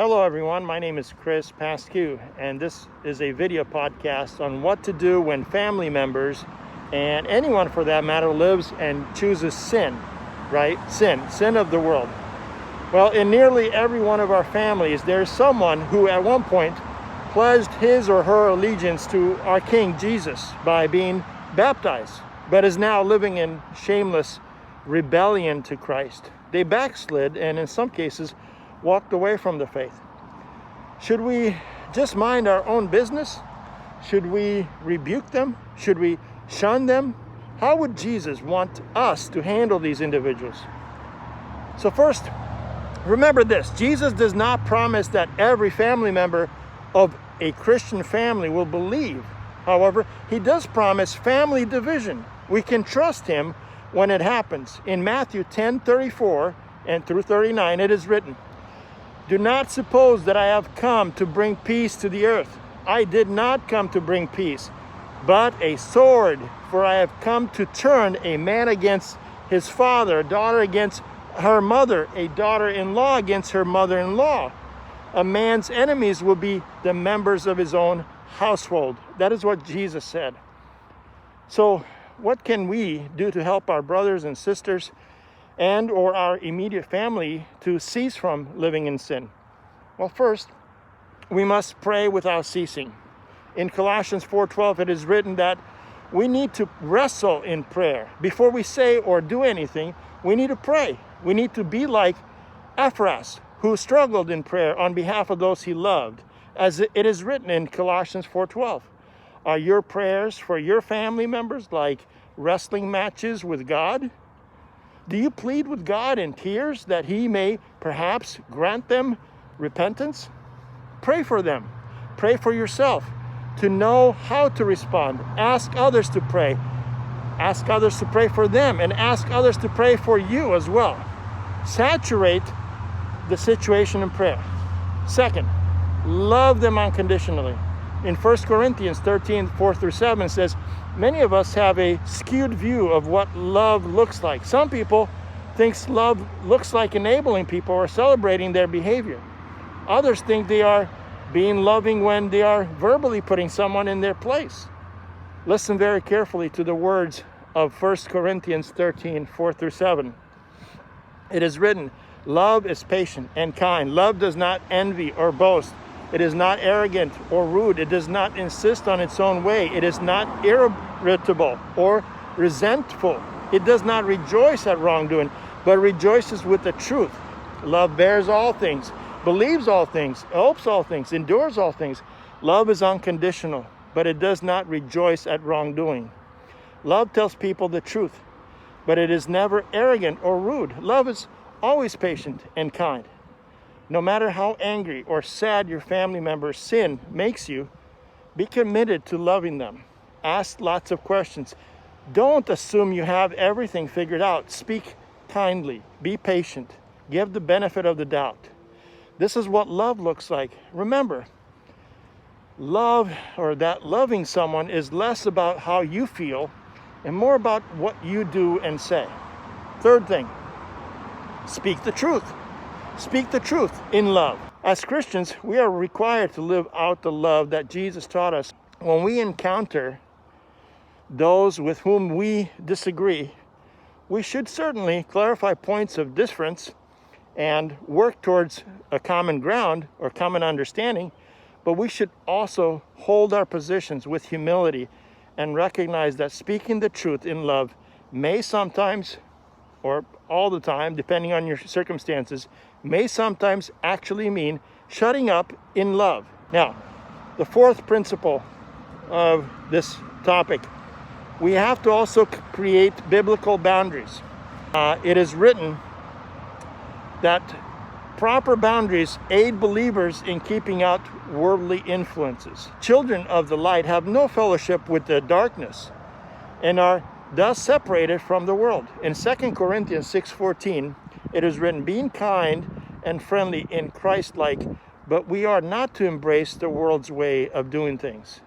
Hello everyone, my name is Chris Pascu, and this is a video podcast on what to do when family members, and anyone for that matter, lives and chooses sin, right? Sin of the world. Well, in nearly every one of our families, there's someone who at one point pledged his or her allegiance to our King Jesus by being baptized, but is now living in shameless rebellion to Christ. They backslid and in some cases walked away from the faith. Should we just mind our own business? Should we rebuke them? Should we shun them? How would Jesus want us to handle these individuals? So first, remember this: Jesus does not promise that every family member of a Christian family will believe. However, he does promise family division. We can trust him when it happens. In Matthew 10:34 and through 39, it is written, "Do not suppose that I have come to bring peace to the earth. I did not come to bring peace, but a sword. For I have come to turn a man against his father, a daughter against her mother, a daughter-in-law against her mother-in-law. A man's enemies will be the members of his own household." That is what Jesus said. So what can we do to help our brothers and sisters and or our immediate family to cease from living in sin? Well, first, we must pray without ceasing. In Colossians 4:12, it is written that we need to wrestle in prayer. Before we say or do anything, we need to pray. We need to be like Ephras, who struggled in prayer on behalf of those he loved, as it is written in Colossians 4:12. Are your prayers for your family members like wrestling matches with God? Do you plead with God in tears that he may perhaps grant them repentance? Pray for them. Pray for yourself to know how to respond. Ask others to pray. Ask others to pray for them, and ask others to pray for you as well. Saturate the situation in prayer. Second, love them unconditionally. In 1 Corinthians 13:4-7 says, many of us have a skewed view of what love looks like. Some people think love looks like enabling people or celebrating their behavior. Others think they are being loving when they are verbally putting someone in their place. Listen very carefully to the words of 1 Corinthians 13:4-7. It is written, "Love is patient and kind. Love does not envy or boast. It is not arrogant or rude. It does not insist on its own way. It is not irritable or resentful. It does not rejoice at wrongdoing, but rejoices with the truth. Love bears all things, believes all things, hopes all things, endures all things. Love is unconditional, but it does not rejoice at wrongdoing. Love tells people the truth, but it is never arrogant or rude. Love is always patient and kind." No matter how angry or sad your family member's sin makes you, be committed to loving them. Ask lots of questions. Don't assume you have everything figured out. Speak kindly. Be patient. Give the benefit of the doubt. This is what love looks like. Remember, love, or that loving someone, is less about how you feel and more about what you do and say. Third thing, speak the truth. Speak the truth in love. As Christians, we are required to live out the love that Jesus taught us. When we encounter those with whom we disagree, we should certainly clarify points of difference and work towards a common ground or common understanding, but we should also hold our positions with humility and recognize that speaking the truth in love may sometimes, or all the time, depending on your circumstances, may sometimes actually mean shutting up in love. Now, the fourth principle of this topic, we have to also create biblical boundaries. It is written that proper boundaries aid believers in keeping out worldly influences. Children of the light have no fellowship with the darkness and are thus separated from the world. In 2 Corinthians 6:14, it is written, "Being kind and friendly in Christ-like, but we are not to embrace the world's way of doing things."